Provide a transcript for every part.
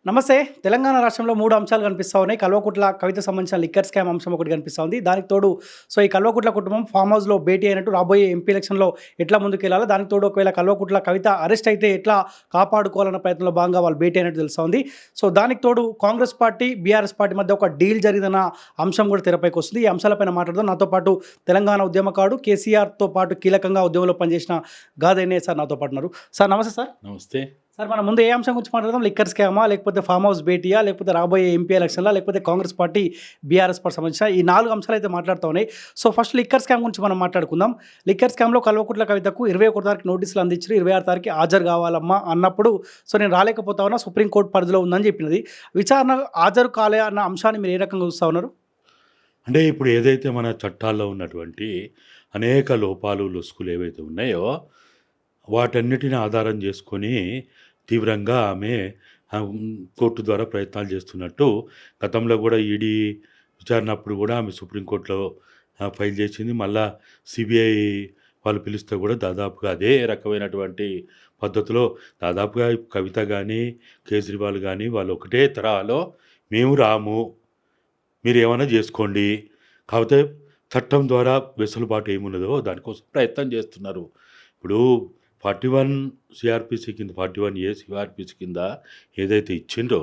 నమస్తే. తెలంగాణ రాష్ట్రంలో 3 అంశాలు కనిపిస్తా ఉన్నాయి. కల్వకుట్ల కవితకు సంబంధించిన లిక్కర్ స్కామ్ అంశం ఒకటి కనిపిస్తా ఉంది. దానికి తోడు ఈ కల్వకుట్ల కుటుంబం ఫామ్ హౌస్‌లో భేటీ అయినట్టు రాబోయే ఎంపీ ఎలక్షన్‌లో ఎట్లా ముందుకెళ్లాలో, దానికి తోడు ఒకవేళ కల్వకుట్ల కవిత అరెస్ట్ అయితే ఎట్లా కాపాడుకోవాలన్న ప్రయత్నంలో భాగంగా వాళ్ళు భేటీ అయినట్టు తెలుస్తా ఉంది. దానికి తోడు కాంగ్రెస్ పార్టీ, బీఆర్ఎస్ పార్టీ మధ్య ఒక డీల్ జరిగిందన్న అంశం కూడా తెరపైకి వస్తుంది. ఈ అంశాలపైన మాట్లాడదాం. నాతో పాటు తెలంగాణ ఉద్యమకారుడు, కేసీఆర్‌తో పాటు కీలకంగా ఉద్యమంలో పనిచేసిన గాదెన్నయ్య సార్ నాతో పాటు ఉన్నారు. సార్ నమస్తే సార్. నమస్తే సార్, మనం ముందు ఏ అంశం గురించి మాట్లాడదాం? లిక్కర్ స్కామా, లేకపోతే ఫామ్ హౌస్ భేటీయా, లేకపోతే రాబోయే ఎంపీ ఎలక్షన్లా, లేకపోతే కాంగ్రెస్ పార్టీ, బీఆర్ఎస్ పార్టీ సంబంధించిన ఈ 4 అంశాలు అయితే మాట్లాడుతూ ఉన్నాయి. ఫస్ట్ లిక్కర్ స్కామ్ గురించి మనం మాట్లాడుకుందాం. లిక్కర్ స్కామ్లో కల్వకుట్ల కవితకు 21 తారీఖు నోటీసులు అందించారు. 26 తారీఖు హాజరు కావాలమ్మా అన్నప్పుడు నేను రాలేకపోతా ఉన్నా, సుప్రీంకోర్టు పరిధిలో ఉందని చెప్పినది. విచారణ హాజరు కాలే అన్న అంశాన్ని మీరు ఏ రకంగా చూస్తూ ఉన్నారు? అంటే ఇప్పుడు ఏదైతే మన చట్టాల్లో ఉన్నటువంటి అనేక లోపాలు లొసుకులు ఏవైతే ఉన్నాయో వాటన్నిటిని ఆధారం చేసుకొని తీవ్రంగా ఆమె కోర్టు ద్వారా ప్రయత్నాలు చేస్తున్నట్టు గతంలో కూడా ఈడీ విచారణ అప్పుడు కూడా ఆమె సుప్రీంకోర్టులో ఫైల్ చేసింది. మళ్ళా సిబిఐ వాళ్ళు పిలిస్తే కూడా దాదాపుగా అదే రకమైనటువంటి పద్ధతిలో దాదాపుగా కవిత కానీ కేజ్రీవాల్ కానీ వాళ్ళు ఒకటే తరహాలో మేము రాము, మీరు ఏమైనా చేసుకోండి, కాకపోతే చట్టం ద్వారా వెసులుబాటు ఏమున్నదో దానికోసం ప్రయత్నం చేస్తున్నారు. ఇప్పుడు 41 సిఆర్పిసి కింద 41A సిఆర్పిసి కింద ఏదైతే ఇచ్చిందో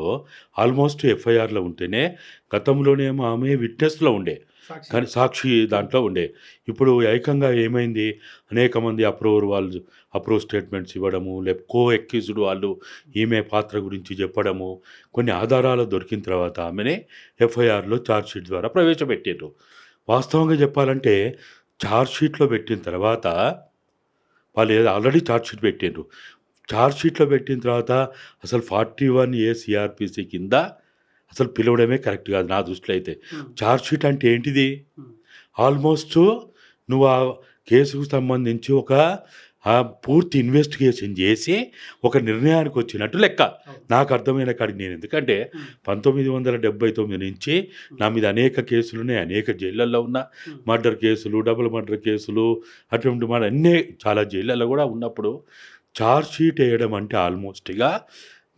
ఆల్మోస్ట్ ఎఫ్ఐఆర్లో ఉంటేనే గతంలోనేమో ఆమె విట్నెస్లో ఉండే, కానీ సాక్షి దాంట్లో ఉండే. ఇప్పుడు ఏకంగా ఏమైంది, అనేక మంది అప్రూవ్ స్టేట్మెంట్స్ ఇవ్వడము, కో ఎక్యూజ్డ్ వాళ్ళు ఈమె పాత్ర గురించి చెప్పడము, కొన్ని ఆధారాలు దొరికిన తర్వాత ఆమెనే ఎఫ్ఐఆర్లో ఛార్జ్షీట్ ద్వారా ప్రవేశపెట్టారు. వాస్తవంగా చెప్పాలంటే ఛార్జ్షీట్లో పెట్టిన తర్వాత వాళ్ళు ఆల్రెడీ ఛార్జ్షీట్ పెట్టారు. ఛార్జ్షీట్లో పెట్టిన తర్వాత అసలు 41A సిఆర్పిసి కింద అసలు పిలవడమే కరెక్ట్ కాదు నా దృష్టిలో అయితే. ఛార్జ్షీట్ అంటే ఏంటిది? ఆల్మోస్ట్ నువ్వు ఆ కేసుకు సంబంధించి ఒక పూర్తి ఇన్వెస్టిగేషన్ చేసి ఒక నిర్ణయానికి వచ్చినట్టు లెక్క. నాకు అర్థమైన కాడికి నేను, ఎందుకంటే 1979 నుంచి నా మీద అనేక కేసులు ఉన్నాయి, అనేక జైళ్ళల్లో ఉన్న మర్డర్ కేసులు, డబుల్ మర్డర్ కేసులు, అటువంటి అన్నీ చాలా జైళ్ళల్లో కూడా ఉన్నప్పుడు ఛార్జ్షీట్ వేయడం అంటే ఆల్మోస్ట్గా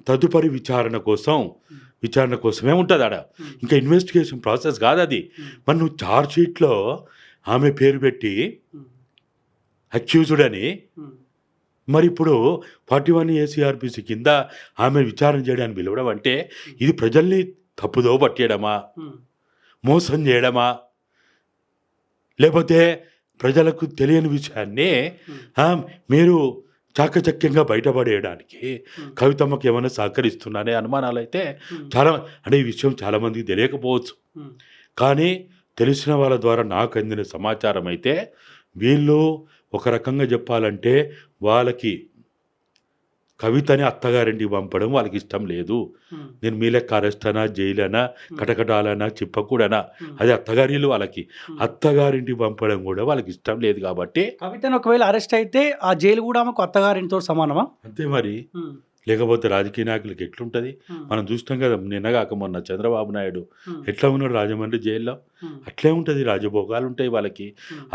తదుపరి విచారణ కోసమే ఉంటుంది ఆడ, ఇంకా ఇన్వెస్టిగేషన్ ప్రాసెస్ కాదు అది. మరి నువ్వు ఛార్జ్షీట్లో ఆమె పేరు పెట్టి అక్యూజ్డ్ అని, మరి ఇప్పుడు 41A సిఆర్పిసి కింద ఆమె విచారణ చేయడానికి పిలవడం అంటే ఇది ప్రజల్ని తప్పుదో పట్టేయడమా, మోసం చేయడమా, లేకపోతే ప్రజలకు తెలియని విషయాన్ని మీరు చాకచక్యంగా బయటపడేయడానికి కవితమ్మకి ఏమైనా సహకరిస్తున్నానే అనుమానాలు అయితే చాలా, అంటే ఈ విషయం చాలామందికి తెలియకపోవచ్చు, కానీ తెలిసిన వాళ్ళ ద్వారా నాకు అందిన సమాచారం అయితే వీళ్ళు ఒక రకంగా చెప్పాలంటే వాళ్ళకి కవితని అత్తగారింటికి పంపడం వాళ్ళకి ఇష్టం లేదు. నేను మీ లెక్క అరెస్టనా, జైలనా, కటకటాలనా, చిప్పకూడనా, అది అత్తగారిలు వాళ్ళకి. అత్తగారింటికి పంపడం కూడా వాళ్ళకి ఇష్టం లేదు. కాబట్టి కవితను ఒకవేళ అరెస్ట్ అయితే ఆ జైలు కూడా ఆమెకు అత్తగారింటితో సమానమా? అంతే మరి. లేకపోతే రాజకీయ నాయకులకి ఎట్లుంటుంది? మనం చూస్తాం కదా, నిన్నగాక మొన్న చంద్రబాబు నాయుడు ఎట్లా ఉన్నాడు రాజమండ్రి జైల్లో, అట్లే ఉంటుంది. రాజభోగాలు ఉంటాయి వాళ్ళకి.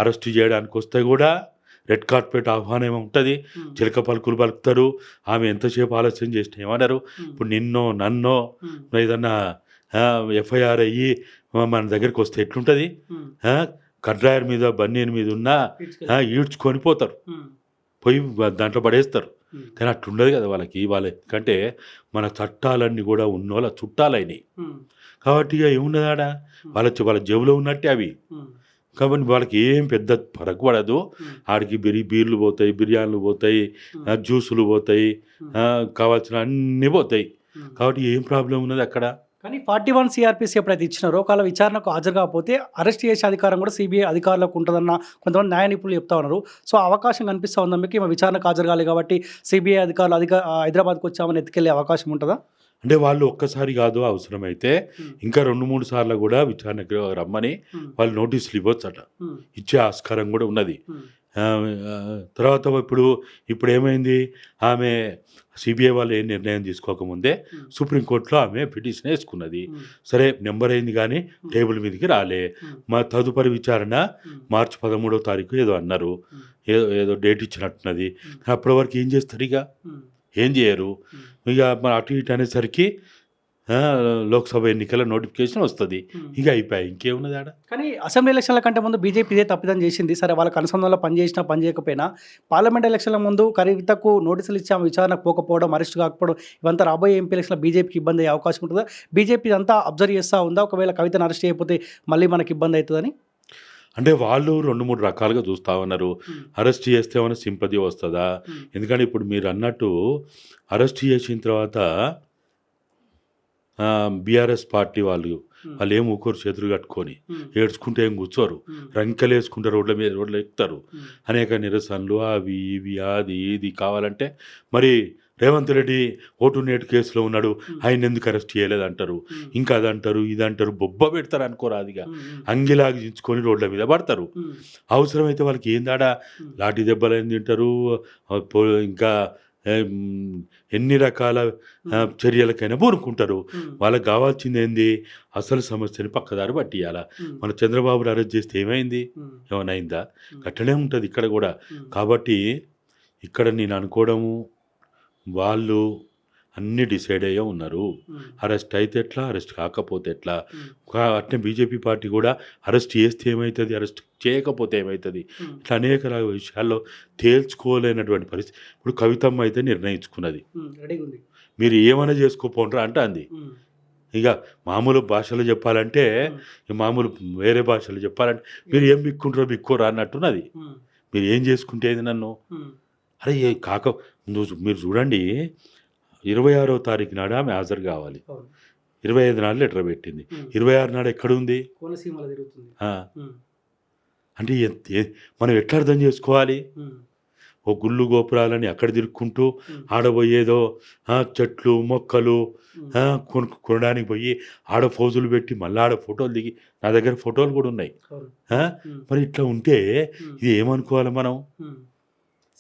అరెస్ట్ చేయడానికి వస్తే కూడా రెడ్ కార్పెట్ ఆహ్వానం ఉంటుంది, చిలక పలుకులు పలుకుతారు. ఆమె ఎంతసేపు ఆలస్యం చేసినా ఏమన్నారు? ఇప్పుడు నన్నో ఏదన్నా ఎఫ్ఐఆర్ అయ్యి మన దగ్గరికి వస్తే ఎట్లుంటుంది? కడ్రాయర్ మీద బన్నీని మీద ఉన్నా ఈడ్చుకొని పోతారు, పోయి దాంట్లో పడేస్తారు. కానీ అట్లుండదు కదా వాళ్ళ కంటే మన చట్టాలన్నీ కూడా ఉన్నోళ్ళ చుట్టాలైనవి. కాబట్టి ఇక ఏమున్నదాడా, వాళ్ళ జేబులో ఉన్నట్టే అవి. కాబట్టి వాళ్ళకి ఏం పెద్ద ఫరక్ పడదు. ఆడికి బీర్లు పోతాయి, బిర్యానీలు పోతాయి, జ్యూసులు పోతాయి, కావాల్సిన అన్నీ పోతాయి. కాబట్టి ఏం ప్రాబ్లం ఉన్నది అక్కడ? కానీ 41 సిఆర్పిసి ఎప్పుడైతే ఇచ్చినారో ఒకవేళ విచారణకు హాజరు కాకపోతే అరెస్ట్ చేసే అధికారం కూడా సిబిఐ అధికారులకు ఉంటుందన్న కొంతమంది న్యాయ నిపుణులు చెప్తా ఉన్నారు. అవకాశం కనిపిస్తూ ఉందా మీకు? ఈమె విచారణకు హాజరు కాలేదు కాబట్టి సిబిఐ అధికారులు హైదరాబాద్కి వచ్చామని ఎత్తుకెళ్ళే అవకాశం ఉంటుందా? అంటే వాళ్ళు ఒక్కసారి కాదు, అవసరమైతే ఇంకా 2-3 సార్లు కూడా విచారణకు రమ్మని వాళ్ళు నోటీసులు ఇవ్వచ్చట, ఇచ్చే ఆస్కారం కూడా ఉన్నది. తర్వాత ఇప్పుడు ఏమైంది, ఆమె సిబిఐ వాళ్ళు ఏం నిర్ణయం తీసుకోకముందే సుప్రీంకోర్టులో ఆమె పిటిషన్ వేసుకున్నది. సరే, నెంబర్ అయింది కానీ టేబుల్ మీదకి రాలే. మా తదుపరి విచారణ మార్చి 13వ తారీఖు ఏదో అన్నారు, ఏదో డేట్ ఇచ్చినట్టున్నది. అప్పటి వరకు ఏం చేస్తారు? ఇక ఏం చేయరు. ఇక మన అటు ఇటు అనేసరికి ఆ, లోక్సభ ఎన్నికల నోటిఫికేషన్ వస్తుంది. ఉమ్. ఇక అయిపోయాయి, ఇంకేమున్నది ఆడ. కానీ అసెంబ్లీ ఎలక్షన్ల కంటే ముందు బీజేపీ ఇదే తప్పిదం చేసింది. సరే వాళ్ళకి అనుసంధానంలో పనిచేసినా పని చేయకపోయినా పార్లమెంట్ ఎలక్షన్ల ముందు కవితకు నోటీసులు ఇచ్చి ఆమె విచారణకు పోకపోవడం, అరెస్ట్ కాకపోవడం ఇవంతా రాబోయే ఎంపీ ఎలక్షన్ల బీజేపీకి ఇబ్బంది అయ్యే అవకాశం ఉంటుందా? బీజేపీ ఇదంతా అబ్జర్వ్ చేస్తూ ఉందా? ఒకవేళ కవితను అరెస్ట్ చేయకపోతే మళ్ళీ మనకి ఇబ్బంది అవుతుందని? అంటే వాళ్ళు 2-3 రకాలుగా చూస్తా ఉన్నారు. అరెస్ట్ చేస్తే ఏమైనా సింపతి వస్తుందా? ఎందుకంటే ఇప్పుడు మీరు అన్నట్టు అరెస్ట్ చేసిన తర్వాత బీఆర్ఎస్ పార్టీ వాళ్ళు ఏం ఊకోరు, చేతులు కట్టుకొని ఏడ్చుకుంటే ఏం కూర్చోరు, రంకెలు వేసుకుంటారు, రోడ్లు ఎక్కుతారు. అనేక నిరసనలు అవి ఇవి అది ఇది కావాలంటే మరి రేవంత్ రెడ్డి ఓటు నేటు కేసులో ఉన్నాడు, ఆయన ఎందుకు అరెస్ట్ చేయలేదు అంటారు, ఇంకా అదంటారు ఇదంటారు, బొబ్బ పెడతారు అనుకోరు. అదిగా అంగిలాగి దించుకొని రోడ్ల మీద పడతారు. అవసరమైతే వాళ్ళకి ఏం దాడా లాఠీ దెబ్బలు ఏం తింటారు, ఇంకా ఎన్ని రకాల చర్యలకైనా పూనుకుంటారు. వాళ్ళకి కావాల్సింది ఏంది, అసలు సమస్యని పక్కదారి పట్టియాల. మన చంద్రబాబుని అరెస్ట్ చేస్తే ఏమైంది, ఏమైనా అయిందా? అట్లనే ఉంటుంది ఇక్కడ కూడా. కాబట్టి ఇక్కడ నేను అనుకోవడము వాళ్ళు అన్నీ డిసైడ్ అయ్యే ఉన్నారు. అరెస్ట్ అయితే ఎట్లా, అరెస్ట్ కాకపోతే ఎట్లా. అట్నే బీజేపీ పార్టీ కూడా అరెస్ట్ చేస్తే ఏమవుతుంది, అరెస్ట్ చేయకపోతే ఏమవుతుంది, ఇట్లా అనేక విషయాల్లో తేల్చుకోలేనటువంటి పరిస్థితి. ఇప్పుడు కవితమ్మ అయితే నిర్ణయించుకున్నది, మీరు ఏమైనా చేసుకోపోండ్రా అంటే అంది. ఇక మామూలు భాషలో చెప్పాలంటే, మామూలు వేరే భాషలో చెప్పాలంటే మీరు ఏం బిక్కుంటారో బిక్కోరా అన్నట్టున్నది. మీరు ఏం చేసుకుంటే ఏది నన్ను, అరే మీరు చూడండి, 26వ తారీఖు నాడు ఆమె హాజరు కావాలి, 25 నాడు లెటర్ పెట్టింది, 26 నాడు ఎక్కడుంది? అంటే మనం ఎట్లా అర్థం చేసుకోవాలి? ఓ గుళ్ళు గోపురాలని అక్కడ తిరుక్కుంటూ ఆడబోయేదో చెట్లు మొక్కలు కొనడానికి పోయి ఆడ ఫోజులు పెట్టి మళ్ళీ ఆడ ఫోటోలు దిగి, నా దగ్గర ఫోటోలు కూడా ఉన్నాయి. మరి ఇట్లా ఉంటే ఇది ఏమనుకోవాలి మనం?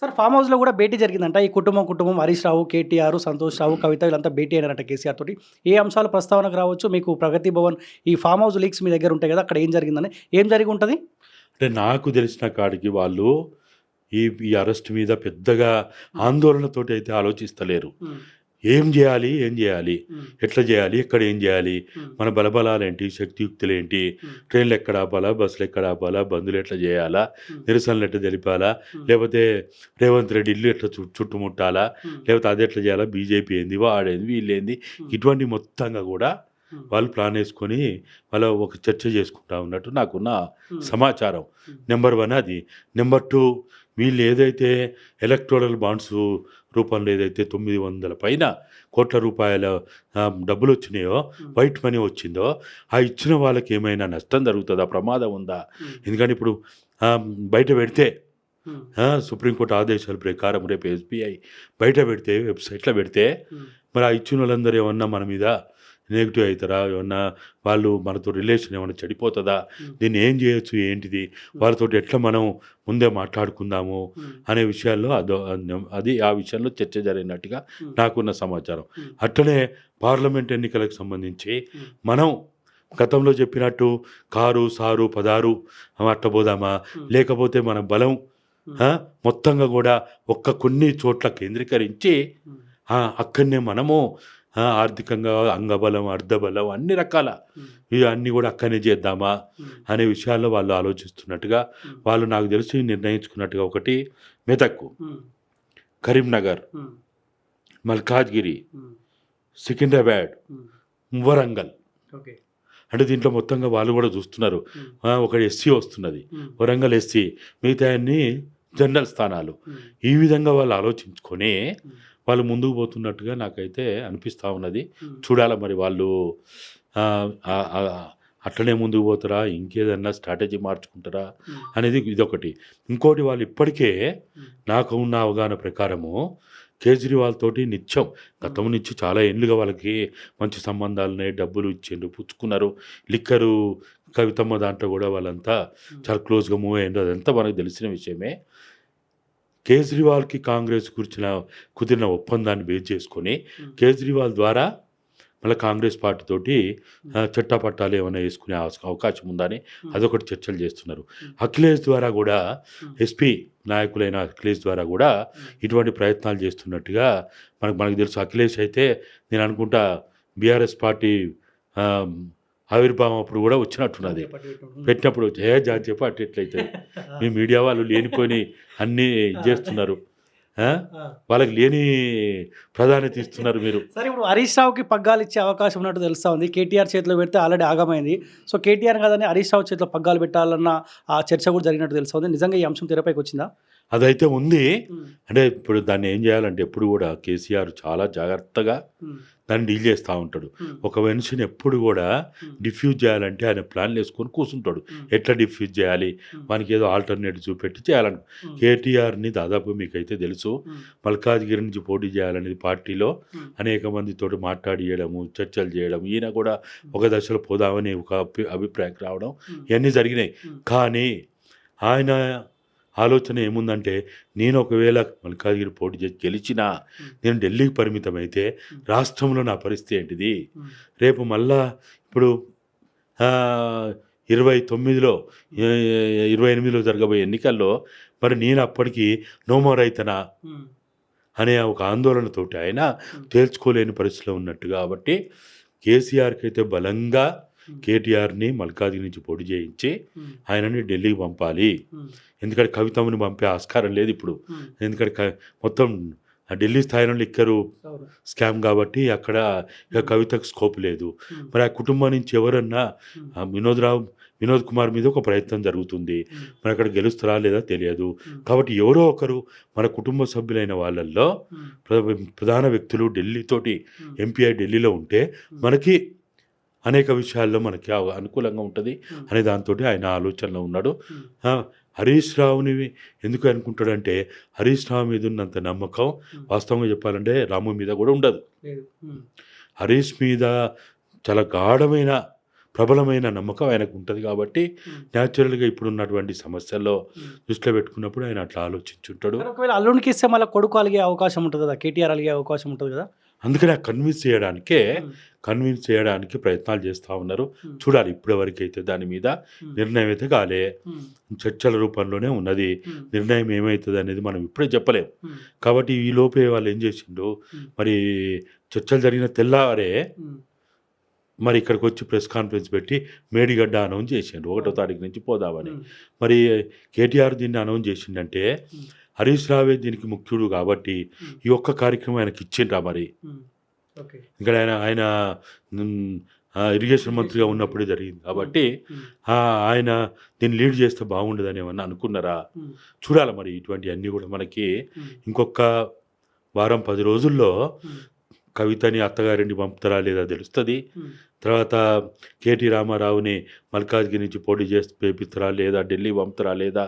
సార్ ఫామ్ హౌస్లో కూడా భేటీ జరిగిందంట. ఈ కుటుంబం హరీష్ రావు, కేటీఆర్, సంతోష్ రావు, కవిత వీళ్ళంతా భేటీ అయినారంట కేసీఆర్ తోటి. ఏ అంశాలు ప్రస్తావనకు రావచ్చు? మీకు ప్రగతి భవన్ ఈ ఫామ్ హౌస్ లీక్స్ మీ దగ్గర ఉంటాయి కదా, అక్కడ ఏం జరిగిందని, ఏం జరిగి ఉంటుంది? అంటే నాకు తెలిసిన కాడికి వాళ్ళు ఈ అరెస్ట్ మీద పెద్దగా ఆందోళనతోటి అయితే ఆలోచిస్తలేరు. ఏం చేయాలి, ఎట్లా చేయాలి, ఎక్కడ ఏం చేయాలి, మన బలబలాలేంటి, శక్తియుక్తులు ఏంటి, ట్రైన్లు ఎక్కడ ఆపాలా, బస్సులు ఎక్కడ ఆపాలా, బంధువులు ఎట్లా చేయాలా, నిరసనలు ఎట్లా తెలిపాలా, లేకపోతే రేవంత్ రెడ్డి ఇల్లు ఎట్లా చుట్టుముట్టాలా, లేకపోతే అది ఎట్లా చేయాలా, బీజేపీ ఏంది, వాడేంది, వీళ్ళేంది, ఇటువంటి మొత్తంగా కూడా వాళ్ళు ప్లాన్ వేసుకొని వాళ్ళ ఒక చర్చ చేసుకుంటా ఉన్నట్టు నాకున్న సమాచారం. నెంబర్ 1 అది. నెంబర్ 2, వీళ్ళు ఏదైతే ఎలక్టోరల్ బాండ్స్ రూపంలో ఏదైతే 900 పైన కోట్ల రూపాయల డబ్బులు వచ్చినాయో, వైట్ మనీ వచ్చిందో, ఆ ఇచ్చిన వాళ్ళకి ఏమైనా నష్టం జరుగుతుందా, ప్రమాదం ఉందా? ఎందుకంటే ఇప్పుడు బయట పెడితే సుప్రీంకోర్టు ఆదేశాల ప్రకారం రేపు SBI బయట పెడితే, వెబ్సైట్లో పెడితే, మరి ఆ ఇచ్చిన వాళ్ళందరూ ఏమన్నా మన మీద నెగిటివ్ అవుతారా, ఏమన్నా వాళ్ళు మనతో రిలేషన్ ఏమైనా చెడిపోతుందా, దీన్ని ఏం చేయొచ్చు, ఏంటిది, వాళ్ళతో ఎట్లా మనం ముందే మాట్లాడుకుందాము అనే విషయాల్లో అది ఆ విషయంలో చర్చ జరిగినట్టుగా నాకున్న సమాచారం. అట్లనే పార్లమెంట్ ఎన్నికలకు సంబంధించి మనం గతంలో చెప్పినట్టు కారు సారు పదారు అట్టబోదామా, లేకపోతే మన బలం మొత్తంగా కూడా కొన్ని చోట్ల కేంద్రీకరించి అక్కడనే మనము ఆర్థికంగా అంగబలం, అర్ధబలం, అన్ని రకాల అన్నీ కూడా అక్కడనే చేద్దామా అనే విషయాల్లో వాళ్ళు ఆలోచిస్తున్నట్టుగా, వాళ్ళు నాకు తెలిసి నిర్ణయించుకున్నట్టుగా, ఒకటి మెదక్, కరీంనగర్, మల్కాజ్గిరి, సికింద్రాబాద్, వరంగల్. అంటే దీంట్లో మొత్తంగా వాళ్ళు కూడా చూస్తున్నారు. ఒకటి SC వస్తున్నది, వరంగల్ SC, మిగతా అన్ని జనరల్ స్థానాలు. ఈ విధంగా వాళ్ళు ఆలోచించుకొని వాళ్ళు ముందుకు పోతున్నట్టుగా నాకైతే అనిపిస్తూ ఉన్నది. చూడాలి మరి వాళ్ళు అట్లనే ముందుకు పోతారా, ఇంకేదన్నా స్ట్రాటజీ మార్చుకుంటారా అనేది ఇదొకటి. ఇంకోటి, వాళ్ళు ఇప్పటికే నాకు ఉన్న అవగాహన ప్రకారము కేజ్రీవాల్ తోటి నిత్యం గతం నుంచి చాలా ఏళ్ళుగా వాళ్ళకి మంచి సంబంధాలు ఉన్నాయి, డబ్బులు ఇచ్చిండ్రు, పుచ్చుకున్నారు. లిక్కరు కవితమ్మ దాంట్లో కూడా వాళ్ళంతా చాలా క్లోజ్గా మూవ్ అయ్యిండ్రు, అదంతా మనకు తెలిసిన విషయమే. కేజ్రీవాల్కి కాంగ్రెస్ కుదిరిన ఒప్పందాన్ని బేస్ చేసుకొని కేజ్రీవాల్ ద్వారా మళ్ళీ కాంగ్రెస్ పార్టీ తోటి చట్టపట్టాలు ఏమైనా వేసుకునే అవకాశం ఉందని అదొకటి చర్చలు చేస్తున్నారు. అఖిలేష్ ద్వారా కూడా, SP నాయకులైన అఖిలేష్ ద్వారా కూడా ఇటువంటి ప్రయత్నాలు చేస్తున్నట్టుగా మనకు తెలుసు. అఖిలేష్ అయితే నేను అనుకుంటా బీఆర్ఎస్ పార్టీ ఆ, ఆవిర్భావం అప్పుడు కూడా వచ్చినట్టున్నది. పెట్టినప్పుడు జాతీయ పార్టీ ఎట్లయితే మీ మీడియా వాళ్ళు లేనిపోయి అన్నీ చేస్తున్నారు. ఆ? వాళ్ళకి లేని ప్రాధాన్యత ఇస్తున్నారు మీరు. సరే, ఇప్పుడు హరీష్ రావుకి పగ్గాలు ఇచ్చే అవకాశం ఉన్నట్టు తెలుస్తా ఉంది. కేటీఆర్ చేతిలో పెడితే ఆల్రెడీ ఆగమైంది. సో కేటీఆర్ కదని హరీష్ రావు చేతిలో పగ్గాలు పెట్టాలన్న ఆ చర్చ కూడా జరిగినట్టు తెలుస్తా ఉంది. నిజంగా ఈ అంశం తెరపైకి వచ్చిందా? అదైతే ఉంది. అంటే ఇప్పుడు దాన్ని ఏం చేయాలంటే ఎప్పుడు కూడా కేసీఆర్ చాలా జాగ్రత్తగా దాన్ని డీల్ చేస్తూ ఉంటాడు. ఒక మనిషిని ఎప్పుడు కూడా డిఫ్యూజ్ చేయాలంటే ఆయన ప్లాన్లు వేసుకొని కూర్చుంటాడు. ఎట్లా డిఫ్యూజ్ చేయాలి, మనకి ఏదో ఆల్టర్నేటివ్ చూపెట్టి చేయాలని. కేటీఆర్ని దాదాపు మీకైతే తెలుసు, మల్కాజ్గిరి నుంచి పోటీ చేయాలనేది పార్టీలో అనేక మందితో మాట్లాడియడము, చర్చలు చేయడం, ఈయన కూడా ఒక దశలో పోదామని ఒక అభిప్రాయం రావడం ఇవన్నీ జరిగినాయి. కానీ ఆయన ఆలోచన ఏముందంటే, నేను ఒకవేళ మల్కాజ్గిరి పోటీ చేసి గెలిచినా నేను ఢిల్లీకి పరిమితం అయితే రాష్ట్రంలో నా పరిస్థితి ఏంటిది, రేపు మళ్ళా ఇప్పుడు 29లో 28లో జరగబోయే ఎన్నికల్లో మరి నేను అప్పటికి నోమోర్ అవుతానా అనే ఒక ఆందోళనతోటి ఆయన తేల్చుకోలేని పరిస్థితిలో ఉన్నట్టు. కాబట్టి కేసీఆర్కి అయితే బలంగా కేటీఆర్ని మల్కాజ్గిరి నుంచి పోటీ చేయించి ఆయనని ఢిల్లీకి పంపాలి. ఎందుకంటే కవితమ్మని పంపే ఆస్కారం లేదు ఇప్పుడు. ఎందుకంటే మొత్తం ఢిల్లీ స్థాయిలో లిక్కరు స్కామ్ కాబట్టి అక్కడ ఇక కవితకు స్కోప్ లేదు. మరి ఆ కుటుంబం నుంచి ఎవరన్నా వినోద్ కుమార్ మీద ఒక ప్రయత్నం జరుగుతుంది. మరి అక్కడ గెలుస్తారా లేదా తెలియదు. కాబట్టి ఎవరో ఒకరు మన కుటుంబ సభ్యులైన వాళ్ళల్లో ప్రధాన వ్యక్తులు ఢిల్లీతోటి ఎంపీ ఢిల్లీలో ఉంటే మనకి అనేక విషయాల్లో మనకి అనుకూలంగా ఉంటుంది అనే దాంతో ఆయన ఆలోచనలో ఉన్నాడు. హరీష్ రావుని ఎందుకు అనుకుంటాడంటే, హరీష్ రావు మీద ఉన్నంత నమ్మకం వాస్తవంగా చెప్పాలంటే రాము మీద కూడా ఉండదు. హరీష్ మీద చాలా గాఢమైన ప్రబలమైన నమ్మకం ఆయనకు ఉంటుంది. కాబట్టి న్యాచురల్గా ఇప్పుడున్నటువంటి సమస్యల్లో దృష్టిలో పెట్టుకున్నప్పుడు ఆయన అట్లా ఆలోచించుంటాడు. ఒకవేళ అల్లునికి ఇస్తే మళ్ళీ కొడుకు అలిగే అవకాశం ఉంటుంది కదా, కేటీఆర్ అలిగే అవకాశం ఉంటుంది కదా. అందుకని కన్విన్స్ చేయడానికి ప్రయత్నాలు చేస్తూ ఉన్నారు. చూడాలి ఇప్పటి వరకు అయితే దాని మీద నిర్ణయం అయితే కాలే, చర్చల రూపంలోనే ఉన్నది. నిర్ణయం ఏమవుతుంది అనేది మనం ఇప్పుడే చెప్పలేము. కాబట్టి ఈ లోపే వాళ్ళు ఏం చేసిండు, మరి చర్చలు జరిగిన తెల్లారే మరి ఇక్కడికి వచ్చి ప్రెస్ కాన్ఫరెన్స్ పెట్టి మేడిగడ్డ అనౌన్స్ చేసిండు 1వ తారీఖు నుంచి పోదామని. మరి కేటీఆర్ దీన్ని అనౌన్స్ చేసిండంటే హరీష్ రావే దీనికి ముఖ్యుడు కాబట్టి ఈ ఒక్క కార్యక్రమం ఆయనకి ఇచ్చిండ్రా. మరి ఇక్కడ ఆయన ఇరిగేషన్ మంత్రిగా ఉన్నప్పుడే జరిగింది కాబట్టి ఆయన దీన్ని లీడ్ చేస్తే బాగుండదని ఏమన్నా అనుకున్నారా? చూడాలి మరి ఇటువంటి అన్నీ కూడా మనకి ఇంకొక వారం 10 రోజుల్లో కవితని అత్తగారింటి పంపుతారా లేదా తెలుస్తుంది. తర్వాత కేటీ రామారావుని మల్కాజ్గిరి నుంచి పోటీ చేసి పేపిస్తారా లేదా, ఢిల్లీ పంపుతారా లేదా,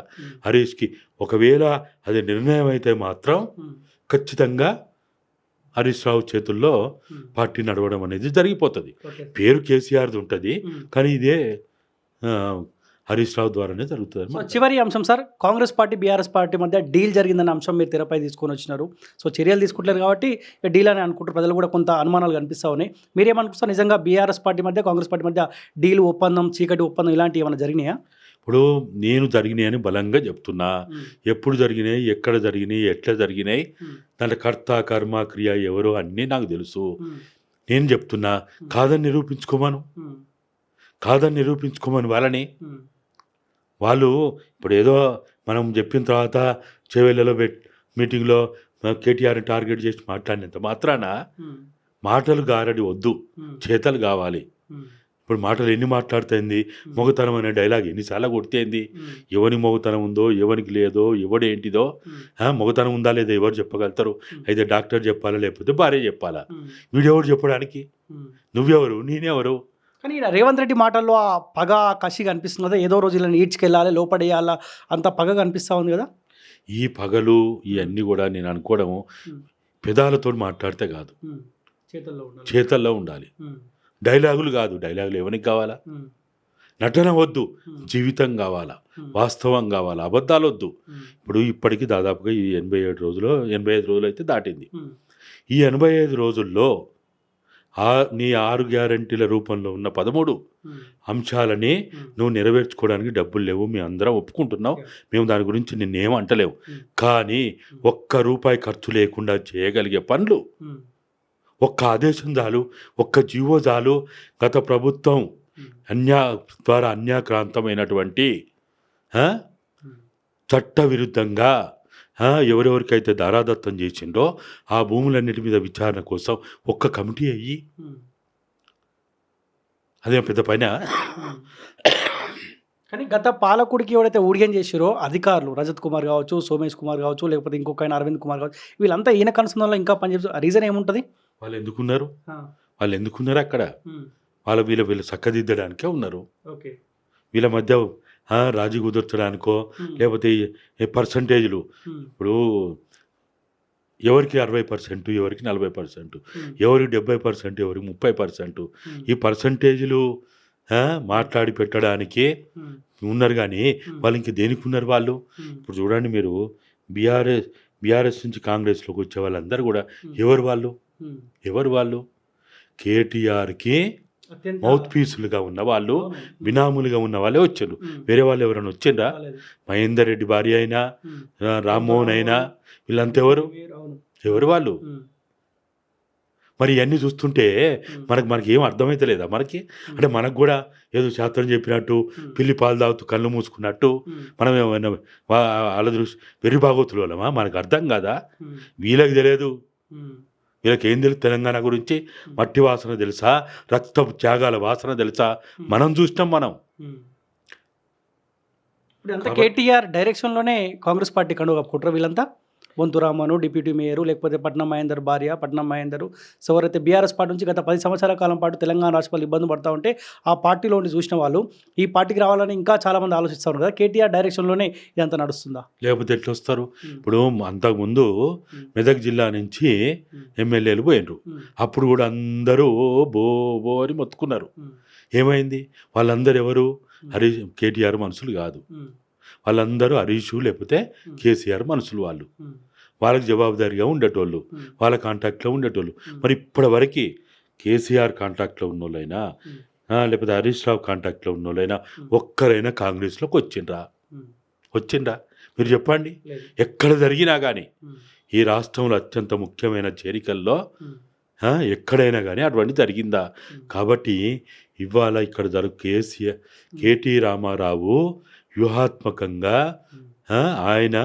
హరీష్కి ఒకవేళ అది నిర్ణయం అయితే మాత్రం ఖచ్చితంగా హరీష్ రావు చేతుల్లో పార్టీ నడవడం అనేది జరిగిపోతుంది. పేరు కేసీఆర్ది ఉంటుంది కానీ ఇదే హరీష్ రావు ద్వారానే జరుగుతుంది. చివరి అంశం sir, Congress party BRS party మధ్య డీల్ జరిగిందన్న అంశం మీరు తెరపై తీసుకొని వచ్చినారు. సో చర్యలు తీసుకుంటారు కాబట్టి డీల్ అని అనుకుంటారు. ప్రజలు కూడా కొంత అనుమానాలు కనిపిస్తూ ఉన్నాయి. మీరేమనుకుంటారు, నిజంగా బీఆర్ఎస్ పార్టీ మధ్య కాంగ్రెస్ పార్టీ మధ్య డీల్, ఒప్పందం, చీకటి ఒప్పందం ఇలాంటివి ఏమైనా జరిగినాయా? ఇప్పుడు నేను జరిగినాయి అని బలంగా చెప్తున్నా. ఎప్పుడు జరిగినాయి, ఎక్కడ జరిగినాయి, ఎట్లా జరిగినాయి, దాంట్లో కర్త కర్మ క్రియ ఎవరో అన్నీ నాకు తెలుసు. నేను చెప్తున్నా కాదని నిరూపించుకోమని వాళ్ళని. వాళ్ళు ఇప్పుడు ఏదో మనం చెప్పిన తర్వాత చేవెళ్ళలో మీటింగ్లో కేటీఆర్ని టార్గెట్ చేసి మాట్లాడినంత మాత్రాన మాటలు గారడి వద్దు, చేతలు కావాలి. ఇప్పుడు మాటలు ఎన్ని మాట్లాడుతుంది, మొగతనం అనే డైలాగ్ ఎన్నిసార్లు కొడితేంది, ఎవరి మొగతనం ఉందో ఎవరికి లేదో ఎవడేంటిదో, మొగతనం ఉందా లేదా ఎవరు చెప్పగలుగుతారు? అయితే డాక్టర్ చెప్పాలా లేకపోతే భార్య చెప్పాలా? వీడెవరు చెప్పడానికి? నువ్వెవరు, నేనెవరు? కానీ రేవంత్ రెడ్డి మాటల్లో ఆ పగ, కసి కనిపిస్తుంది కదా, ఏదో రోజు ఇలా ఈడ్చుకెళ్ళాలి, లోపడేయాలా, అంత పగ కనిపిస్తూ ఉంది కదా. ఈ పగలు ఇవన్నీ కూడా నేను అనుకోవడము పెదాలతో మాట్లాడితే కాదు, చేతల్లో ఉండాలి. డైలాగులు కాదు, డైలాగులు ఎవరికి కావాలా? నటన వద్దు, జీవితం కావాలా, వాస్తవం కావాలా, అబద్ధాలు వద్దు. ఇప్పుడు ఇప్పటికీ దాదాపుగా ఈ 85 రోజులు అయితే దాటింది. ఈ 85 రోజుల్లో నీ 6 గ్యారంటీల రూపంలో ఉన్న 13 అంశాలని నువ్వు నెరవేర్చుకోవడానికి డబ్బులు లేవు, మేము అందరం ఒప్పుకుంటున్నాం, మేము దాని గురించి నిన్నేం అంటలేవు. కానీ 1 రూపాయి ఖర్చు లేకుండా చేయగలిగే పనులు ఒక్క ఆదేశం చాలు, ఒక్క జీవో చాలు. గత ప్రభుత్వం ద్వారా అన్యాక్రాంతమైనటువంటి ఆ, చట్టవిరుద్ధంగా ఎవరెవరికైతే దారాదత్తం చేసిండో ఆ భూములన్నిటి మీద విచారణ కోసం ఒక్క కమిటీ అయ్యి, అదే పెద్ద పైన. కానీ గత పాలకుడికి ఎవరైతే ఊడిగం చేసిరో అధికారులు రజత్ కుమార్ కావచ్చు, సోమేష్ కుమార్ కావచ్చు, లేకపోతే ఇంకొక ఆయన అరవింద్ కుమార్ కావచ్చు, వీళ్ళంతా ఈయన కనుసంధానంలో ఇంకా పనిచేస్తారు. రీజన్ ఏముంటుంది? వాళ్ళు ఎందుకున్నారు అక్కడ? వీళ్ళ చక్కదిద్దడానికే ఉన్నారు. ఓకే. వీళ్ళ మధ్య రాజీ కుదుర్చడానికో లేకపోతే ఈ పర్సంటేజ్లు, ఇప్పుడు ఎవరికి 60%, ఎవరికి 40%, ఎవరికి 70%, ఎవరికి 30%, ఈ పర్సంటేజ్లు మాట్లాడి పెట్టడానికి ఉన్నారు. కానీ వాళ్ళు ఇంక దేనికి ఉన్నారు వాళ్ళు? ఇప్పుడు చూడండి మీరు, బీఆర్ఎస్ నుంచి కాంగ్రెస్లోకి వచ్చే వాళ్ళందరూ కూడా ఎవరు వాళ్ళు? కేటీఆర్కి మౌత్ పీసులుగా ఉన్న వాళ్ళు, బినాములుగా ఉన్న వాళ్ళే వచ్చారు. వేరే వాళ్ళు ఎవరైనా వచ్చిండ్రా? మహేందర్ రెడ్డి భార్య అయినా, రామ్మోహన్ అయినా, వీళ్ళంతా ఎవరు వాళ్ళు? మరి ఇవన్నీ చూస్తుంటే మనకి ఏం అర్థమైతే లేదా మనకి? అంటే మనకు కూడా ఏదో శాస్త్రం చెప్పినట్టు, పిల్లి పాలు తాగుతూ కళ్ళు మూసుకున్నట్టు మనం ఏమైనా వాళ్ళ దృష్టి వెర్రి బాగోతులు వాళ్ళమా? మనకు అర్థం కాదా? వీళ్ళకి తెలియదు. వీళ్ళకి ఏం తెలుసు తెలంగాణ గురించి? మట్టి వాసన తెలుసా? రక్తపు త్యాగాల వాసన తెలుసా? మనం చూసినాం. ఇప్పుడు కేటీఆర్ డైరెక్షన్లోనే కాంగ్రెస్ పార్టీ కండువ కప్పుకుంటారు వీళ్ళంతా. బొంతు రామను డిప్యూటీ మేయరు, లేకపోతే పట్నం మహేందర్ భార్య పట్నం మహేందరు, సో ఎవరైతే బీఆర్ఎస్ పార్టీ నుంచి గత 10 సంవత్సరాల కాలం పాటు తెలంగాణ రాష్ట్రాలు ఇబ్బంది పడతా ఉంటే ఆ పార్టీలో ఉండి చూసిన వాళ్ళు ఈ పార్టీకి రావాలని ఇంకా చాలామంది ఆలోచిస్తారు కదా. కేటీఆర్ డైరెక్షన్లోనే ఇదంతా నడుస్తుందా? లేకపోతే ఎట్లా వస్తారు? ఇప్పుడు అంతకుముందు మెదక్ జిల్లా నుంచి ఎమ్మెల్యేలు పోయినరు. అప్పుడు కూడా అందరూ బో అని మొత్తుకున్నారు. ఏమైంది? వాళ్ళందరూ ఎవరు? కేటీఆర్ మనుషులు కాదు. వాళ్ళందరూ హరీషు లేకపోతే కేసీఆర్ మనుషులు. వాళ్ళకి జవాబుదారీగా ఉండేటోళ్ళు, వాళ్ళ కాంటాక్ట్లో ఉండేటోళ్ళు. మరి ఇప్పటివరకు కేసీఆర్ కాంటాక్ట్లో ఉన్నోళ్ళైనా లేకపోతే హరీష్ రావు కాంటాక్ట్లో ఉన్నోళ్ళైనా ఒక్కరైనా కాంగ్రెస్లోకి వచ్చిండ్రా? మీరు చెప్పండి. ఎక్కడ జరిగినా కానీ ఈ రాష్ట్రంలో అత్యంత ముఖ్యమైన చేరికల్లో ఎక్కడైనా కానీ అటువంటి జరిగిందా? కాబట్టి ఇవాళ ఇక్కడ కేటీ రామారావు వ్యూహాత్మకంగా ఆయన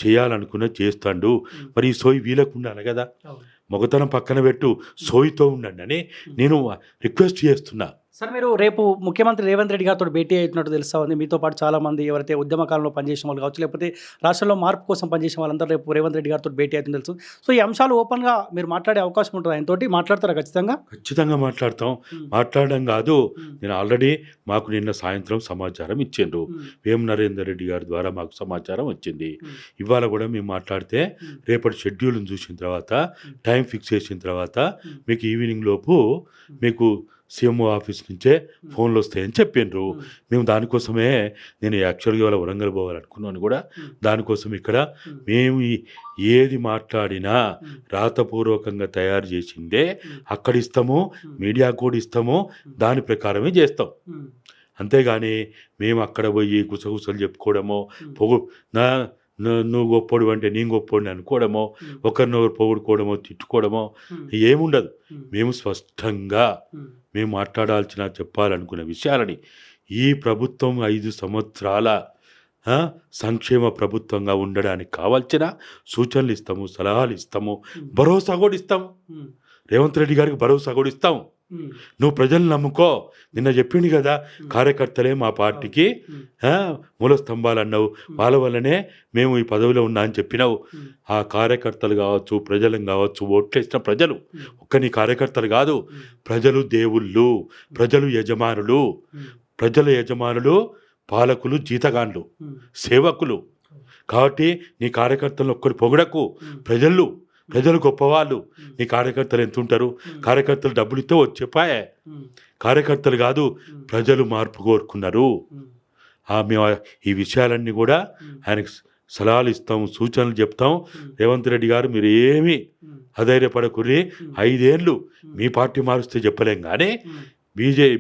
చేయాలనుకున్న చేస్తాడు. మరి ఈ సోయి వీళ్ళకు ఉండాలి కదా. మొగతనం పక్కన పెట్టు, సోయితో ఉండండి అని నేను రిక్వెస్ట్ చేస్తున్నా. సార్, మీరు రేపు ముఖ్యమంత్రి రేవంత్ రెడ్డి గారితో భేటీ అవుతున్నట్టు తెలుస్తా ఉంది. మీతో పాటు చాలామంది ఎవరైతే ఉద్యమకాలంలో పనిచేసిన వాళ్ళు కావచ్చు, లేకపోతే రాష్ట్రంలో మార్పు కోసం పనిచేసిన వాళ్ళందరూ రేపు రేవంత్ రెడ్డి గారితో భేటీ అవుతుంది తెలుసు. సో ఈ అంశాలు ఓపెన్గా మీరు మాట్లాడే అవకాశం ఉంటుంది. ఆయనతోటి మాట్లాడతారా? ఖచ్చితంగా మాట్లాడడం కాదు. నేను ఆల్రెడీ మాకు నిన్న సాయంత్రం సమాచారం ఇచ్చిండ్రు. వేం నరేందర్ రెడ్డి గారి ద్వారా మాకు సమాచారం వచ్చింది. ఇవాళ కూడా మేము మాట్లాడితే రేపటి షెడ్యూల్ని చూసిన తర్వాత, టైం ఫిక్స్ చేసిన తర్వాత మీకు ఈవినింగ్ లోపు మీకు సీఎంఓ ఆఫీస్ నుంచే ఫోన్లు వస్తాయని చెప్పిండ్రు. మేము దానికోసమే, నేను యాక్చువల్గా ఇవాళ వరంగల్ పోవాలనుకున్నాను కూడా. దానికోసం ఇక్కడ మేము ఏది మాట్లాడినా రాతపూర్వకంగా తయారు చేసిందే అక్కడ ఇస్తాము, మీడియా కూడా ఇస్తాము, దాని ప్రకారమే చేస్తాం. అంతేగాని మేము అక్కడ పోయి గుసగుసలు చెప్పుకోవడమో, నువ్వు గొప్పోడు అంటే నేను గొప్పోడిని అనుకోవడమో, ఒకరినొకరు పొగుడుకోవడమో, తిట్టుకోవడమో ఏముండదు. మేము స్పష్టంగా మేము చెప్పాలనుకున్న విషయాలని, ఈ ప్రభుత్వం 5 సంవత్సరాల సంక్షేమ ప్రభుత్వంగా ఉండడానికి కావాల్సిన సూచనలు ఇస్తాము, సలహాలు ఇస్తాము, భరోసా కూడా ఇస్తాము. రేవంత్ రెడ్డి గారికి భరోసా కూడా ఇస్తాము. నువ్వు ప్రజలు నమ్ముకో. నిన్న చెప్పింది కదా, కార్యకర్తలే మా పార్టీకి మూల స్తంభాలు అన్నావు, వాళ్ళ వల్లనే మేము ఈ పదవిలో ఉన్నా అని చెప్పినావు. ఆ కార్యకర్తలు కావచ్చు, ప్రజలను కావచ్చు, ఓట్లేసిన ప్రజలు ఒక్క నీ కార్యకర్తలు కాదు, ప్రజలు దేవుళ్ళు, ప్రజలు యజమానులు, ప్రజల యజమానులు, పాలకులు, జీతగాండ్లు, సేవకులు. కాబట్టి నీ కార్యకర్తలను ఒక్కరు పొగడకు. ప్రజలు గొప్పవాళ్ళు. నీ కార్యకర్తలు ఎంత ఉంటారు? కార్యకర్తలు డబ్బులు ఇస్తే వచ్చేపాయే. కార్యకర్తలు కాదు, ప్రజలు మార్పు కోరుకున్నారు. మేము ఈ విషయాలన్నీ కూడా ఆయనకు సలహాలు ఇస్తాం, సూచనలు చెప్తాం. రేవంత్ రెడ్డి గారు, మీరు ఏమీ అధైర్యపడకుర్రి. 5 ఏళ్ళు మీ పార్టీ మారుస్తే చెప్పలేం, కానీ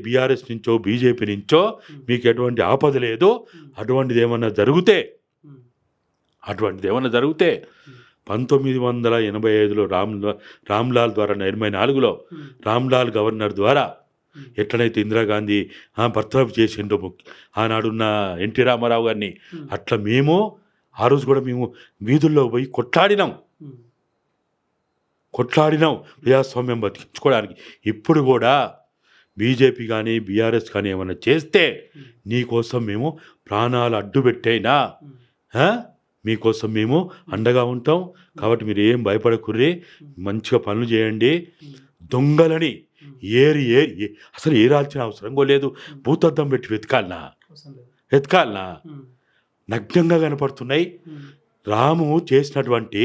బీఆర్ఎస్ నుంచో బీజేపీ నుంచో మీకు ఎటువంటి ఆపద లేదు. అటువంటిది ఏమన్నా జరిగితే 1985లో రామ్లాల్ ద్వారా 84లో రామ్లాల్ గవర్నర్ ద్వారా ఎట్లనైతే ఇందిరాగాంధీ బర్తరఫ్ చేసిండో ఆనాడున్న ఎన్టీ రామారావు గారిని, అట్లా మేము ఆ రోజు కూడా మేము వీధుల్లో పోయి కొట్లాడినాం ప్రజాస్వామ్యం బతికించుకోవడానికి. ఇప్పుడు కూడా బీజేపీ కానీ బీఆర్ఎస్ కానీ ఏమైనా చేస్తే నీకోసం మేము ప్రాణాలు అడ్డు పెట్టైనా మీకోసం మేము అండగా ఉంటాం. కాబట్టి మీరు ఏం భయపడకుర్రి, మంచిగా పనులు చేయండి. దొంగలని ఏరి అసలు ఏరాల్సిన అవసరం లేదు. భూతద్దం పెట్టి వెతకాలనా? నగ్నంగా కనపడుతున్నాయి. రాము చేసినటువంటి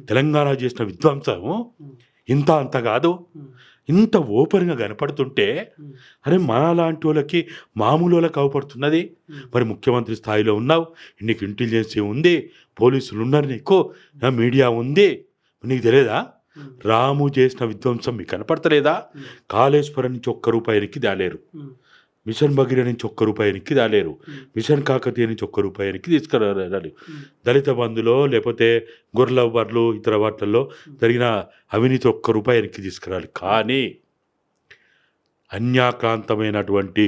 తెలంగాణ చేసిన విధ్వంసం ఇంత అంత కాదు, ఇంత ఓపెన్గా కనపడుతుంటే అరే మనలాంటి వాళ్ళకి మామూలు వాళ్ళకి అవపడుతున్నది. మరి ముఖ్యమంత్రి స్థాయిలో ఉన్నావు, నీకు ఇంటెలిజెన్సీ ఉంది, పోలీసులు ఉన్నారు, నీకు మీడియా ఉంది, నీకు తెలియదా? రాము చేసిన విధ్వంసం మీకు కనపడతలేదా? కాళేశ్వరం నుంచి ₹1 ఎక్కి దాలేరు, మిషన్ భగీరథ నుంచి ₹1 ఎక్కి దాలేరు, మిషన్ కాకతీయ నుంచి ₹1 ఎక్కి తీసుకురాలి. దళిత బంధులో లేకపోతే గొర్రెల బర్లు ఇతర వాటిల్లో జరిగిన అవినీతి ₹1 ఎక్కి తీసుకురాలి. కానీ అన్యాక్రాంతమైనటువంటి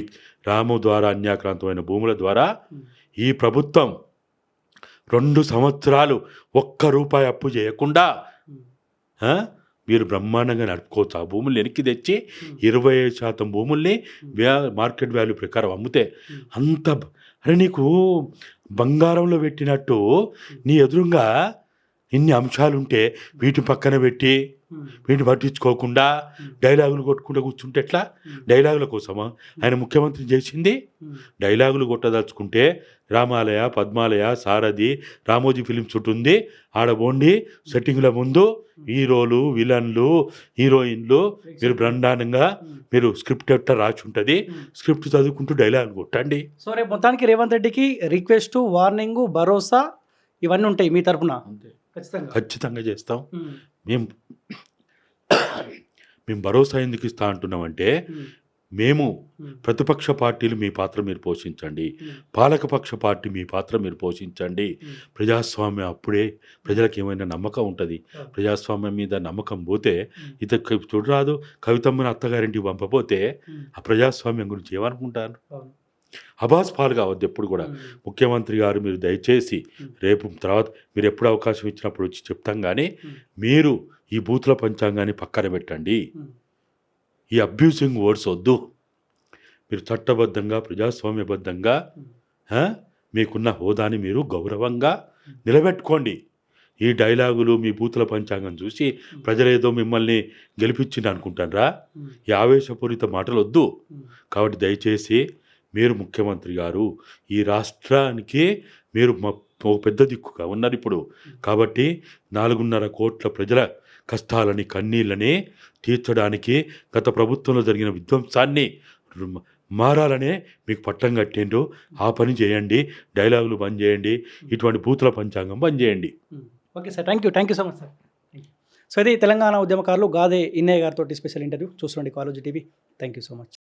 రాము ద్వారా అన్యాక్రాంతమైన భూముల ద్వారా ఈ ప్రభుత్వం 2 సంవత్సరాలు ₹1 అప్పు చేయకుండా మీరు బ్రహ్మాండంగా నడుపుకోవచ్చు. ఆ భూముల్ని వెనక్కి తెచ్చి 25% భూముల్ని మార్కెట్ వాల్యూ ప్రకారం అమ్మితే అంత అరే నీకు బంగారంలో పెట్టినట్టు నీ ఎదురుగా ఇన్ని అంశాలుంటే వీటి పక్కన పెట్టి వీటిని పట్టించుకోకుండా డైలాగులు కొట్టుకుంటూ కూర్చుంటే ఎట్లా? డైలాగుల కోసమా ఆయన ముఖ్యమంత్రి చేసింది? డైలాగులు కొట్టదలుచుకుంటే రామాలయ, పద్మాలయ, సారథి, రామోజీ ఫిలిమ్స్ ఉంటుంది, ఆడబోండి సెట్టింగ్ల ముందు హీరోలు, విలన్లు, హీరోయిన్లు మీరు బ్రహ్మాండంగా మీరు స్క్రిప్ట్ ఎట్లా రాసి ఉంటుంది, స్క్రిప్ట్ చదువుకుంటూ డైలాగులు కొట్టండి. సో రేపు మొత్తానికి రేవంత్ రెడ్డికి రిక్వెస్ట్, వార్నింగ్, భరోసా ఇవన్నీ ఉంటాయి మీ తరఫున? ఖచ్చితంగా చేస్తాం. మేము భరోసా ఎందుకు ఇస్తా అంటున్నామంటే, మేము ప్రతిపక్ష పార్టీలు మీ పాత్ర మీరు పోషించండి, పాలకపక్ష పార్టీ మీ పాత్ర మీరు పోషించండి. ప్రజాస్వామ్యం అప్పుడే ప్రజలకు ఏమైనా నమ్మకం ఉంటుంది. ప్రజాస్వామ్యం మీద నమ్మకం పోతే చూడరాదు, కవితమ్మని అత్తగారింటికి పంపపోతే ఆ ప్రజాస్వామ్యం గురించి ఏమనుకుంటారు? అబాస్ పాలు కావద్దు ఎప్పుడు కూడా. ముఖ్యమంత్రి గారు మీరు దయచేసి రేపు తర్వాత మీరు ఎప్పుడు అవకాశం ఇచ్చినప్పుడు వచ్చి చెప్తాం, కానీ మీరు ఈ బూతుల పంచాంగాన్ని పక్కన పెట్టండి. ఈ అబ్యూసింగ్ వర్డ్స్ వద్దు. మీరు చట్టబద్ధంగా ప్రజాస్వామ్యబద్ధంగా మీకున్న హోదాని మీరు గౌరవంగా నిలబెట్టుకోండి. ఈ డైలాగులు మీ బూతుల పంచాంగం చూసి ప్రజలేదో మిమ్మల్ని గెలిపించింది అనుకుంటారా? ఈ ఆవేశపూరిత మాటలు వద్దు. కాబట్టి దయచేసి మీరు ముఖ్యమంత్రి గారు, ఈ రాష్ట్రానికి మీరు ఒక పెద్ద దిక్కుగా ఉన్నారు ఇప్పుడు. కాబట్టి 4.5 కోట్ల ప్రజల కష్టాలని, కన్నీళ్ళని తీర్చడానికి గత ప్రభుత్వంలో జరిగిన విధ్వంసాన్ని మారాలనే మీకు పట్టం కట్టిండ్రు. ఆ పని చేయండి. డైలాగులు బంద్ చేయండి, ఇటువంటి బూతుల పంచాంగం బంద్ చేయండి. Okay sir, thank you so much sir. So ఇది తెలంగాణ ఉద్యమకారులు గాదే ఇన్నయ్య గారితో స్పెషల్ ఇంటర్వ్యూ. చూస్తుండండి college TV. Thank you so much.